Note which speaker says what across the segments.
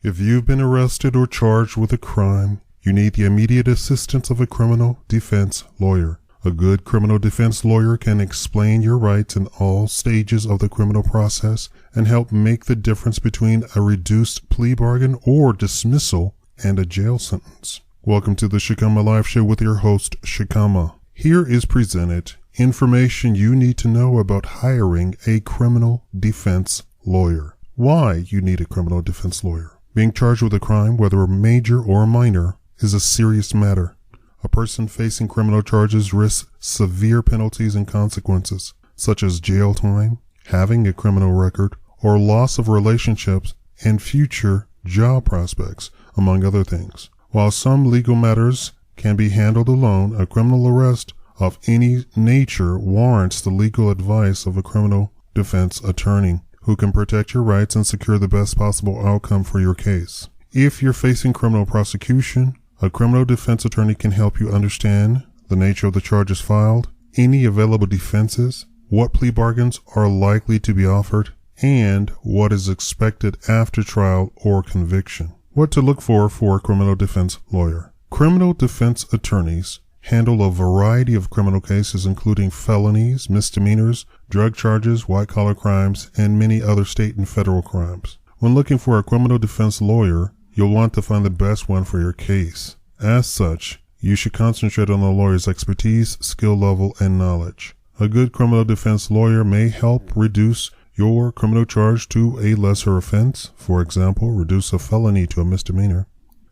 Speaker 1: If you've been arrested or charged with a crime, you need the immediate assistance of a criminal defense lawyer. A good criminal defense lawyer can explain your rights in all stages of the criminal process and help make the difference between a reduced plea bargain or dismissal and a jail sentence. Welcome to the Shakaama Live Show with your host, Shakaama. Here is presented information you need to know about hiring a criminal defense lawyer. Why you need a criminal defense lawyer. Being charged with a crime, whether major or minor, is a serious matter. A person facing criminal charges risks severe penalties and consequences, such as jail time, having a criminal record, or loss of relationships and future job prospects, among other things. While some legal matters can be handled alone, a criminal arrest of any nature warrants the legal advice of a criminal defense attorney who can protect your rights and secure the best possible outcome for your case. If you're facing criminal prosecution, a criminal defense attorney can help you understand the nature of the charges filed, any available defenses, what plea bargains are likely to be offered, and what is expected after trial or conviction. What to look for a criminal defense lawyer. Criminal defense attorneys handle a variety of criminal cases including felonies, misdemeanors, drug charges, white-collar crimes, and many other state and federal crimes. When looking for a criminal defense lawyer, you'll want to find the best one for your case. As such, you should concentrate on the lawyer's expertise, skill level, and knowledge. A good criminal defense lawyer may help reduce your criminal charge to a lesser offense, for example, reduce a felony to a misdemeanor,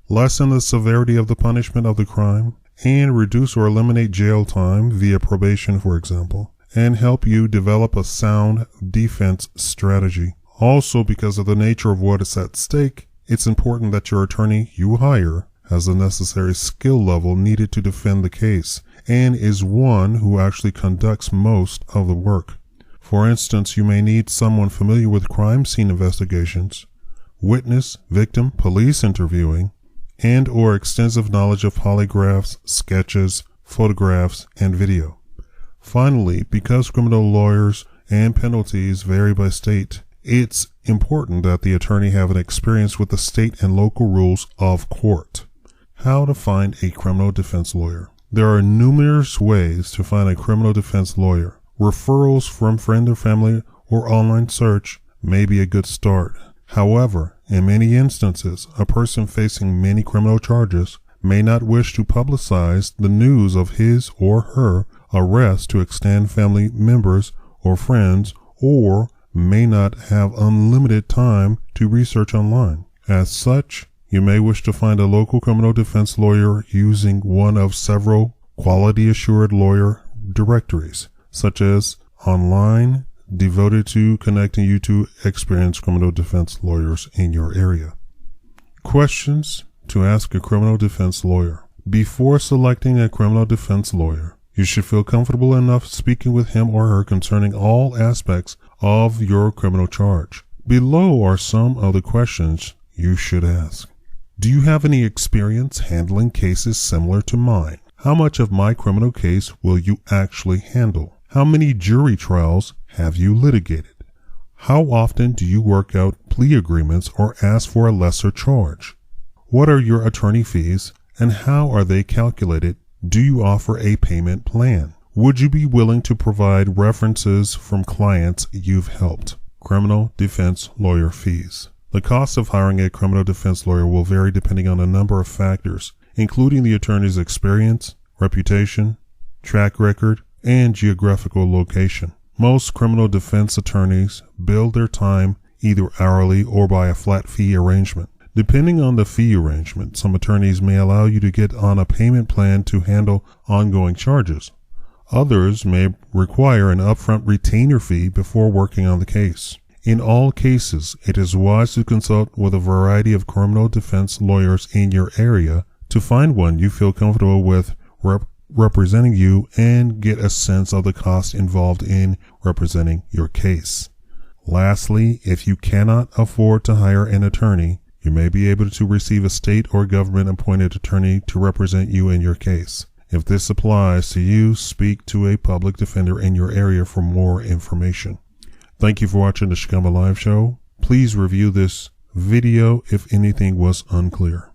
Speaker 1: lessen the severity of the punishment of the crime, and reduce or eliminate jail time via probation, for example, and help you develop a sound defense strategy. Also, because of the nature of what is at stake, it's important that your attorney you hire has the necessary skill level needed to defend the case and is one who actually conducts most of the work. For instance, you may need someone familiar with crime scene investigations, witness, victim, police interviewing, and or extensive knowledge of polygraphs, sketches, photographs, and video. Finally, because criminal lawyers and penalties vary by state, it's important that the attorney have an experience with the state and local rules of court. How to find a criminal defense lawyer. There are numerous ways to find a criminal defense lawyer. Referrals from friend or family or online search may be a good start. However, in many instances, a person facing many criminal charges may not wish to publicize the news of his or her arrest to extend family members or friends, or may not have unlimited time to research online. As such, you may wish to find a local criminal defense lawyer using one of several quality-assured lawyer directories, such as online, devoted to connecting you to experienced criminal defense lawyers in your area. Questions to ask a criminal defense lawyer. Before selecting a criminal defense lawyer, you should feel comfortable enough speaking with him or her concerning all aspects of your criminal charge. Below are some of the questions you should ask. Do you have any experience handling cases similar to mine? How much of my criminal case will you actually handle? How many jury trials have you litigated? How often do you work out plea agreements or ask for a lesser charge? What are your attorney fees and how are they calculated? Do you offer a payment plan? Would you be willing to provide references from clients you've helped? Criminal defense lawyer fees. The cost of hiring a criminal defense lawyer will vary depending on a number of factors, including the attorney's experience, reputation, track record, and geographical location. Most criminal defense attorneys bill their time either hourly or by a flat fee arrangement. Depending on the fee arrangement, some attorneys may allow you to get on a payment plan to handle ongoing charges. Others may require an upfront retainer fee before working on the case. In all cases, it is wise to consult with a variety of criminal defense lawyers in your area to find one you feel comfortable with representing you and get a sense of the cost involved in representing your case. Lastly, if you cannot afford to hire an attorney, you may be able to receive a state or government appointed attorney to represent you in your case. If this applies to you, speak to a public defender in your area for more information. Thank you for watching the Shakaama Live Show. Please review this video if anything was unclear.